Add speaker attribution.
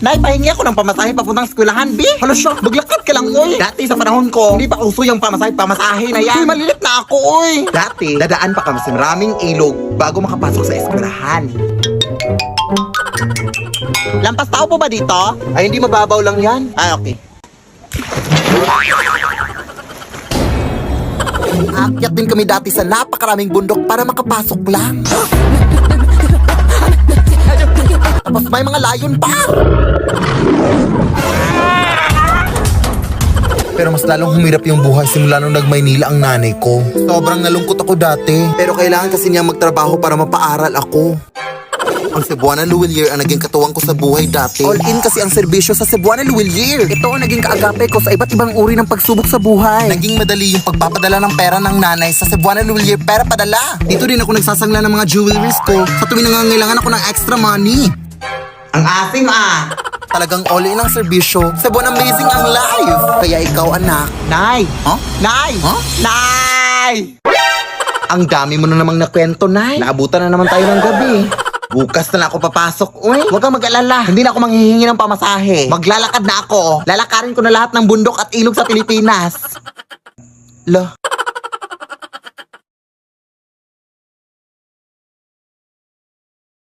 Speaker 1: Nay, pahingi ako ng pamasahe papuntang eskwelahan, bi. Hala siya, maglakad ka lang, oy. Dati sa panahon ko, hindi pa uso yung pamasahe na yan. Uy, malilit na ako, oy. Dati, dadaan pa kami sa maraming ilog bago makapasok sa eskwelahan. Lampas tao po ba dito? Ay, hindi, mababaw lang yan. Ay, okay. Aakyat din kami dati sa napakaraming bundok para makapasok lang. Tapos may mga layon pa.
Speaker 2: Pero mas lalong humirap yung buhay simula nung nag-Maynila ang nanay ko. Sobrang nalungkot ako dati. Pero kailangan kasi niya magtrabaho para mapaaral ako. Ang Cebuana Luwilier ang naging katuwang ko sa buhay dati. All in kasi ang serbisyo sa Cebuana Luwilier. Ito ang naging kaagape ko sa iba't ibang uri ng pagsubok sa buhay. Naging madali yung pagpapadala ng pera ng nanay sa Cebuana Luwilier pera padala. Dito din ako nagsasangla ng mga jewelries ko sa tuwing nangangailangan ako ng extra money.
Speaker 1: Ang asim
Speaker 2: Talagang all in ang serbisyo. Cebuana amazing ang life. Kaya ikaw anak.
Speaker 1: Nay!
Speaker 2: Huh?
Speaker 1: Nay!
Speaker 2: Huh?
Speaker 1: Nay! Ang dami mo na namang nakwento, Nay. Naabutan na naman tayo ng gabi. Bukas na lang ako papasok. Uy, huwag kang mag-alala. Hindi na ako manghihingi ng pamasahe. Maglalakad na ako. Lalakarin ko na lahat ng bundok at ilog sa Pilipinas. Lo.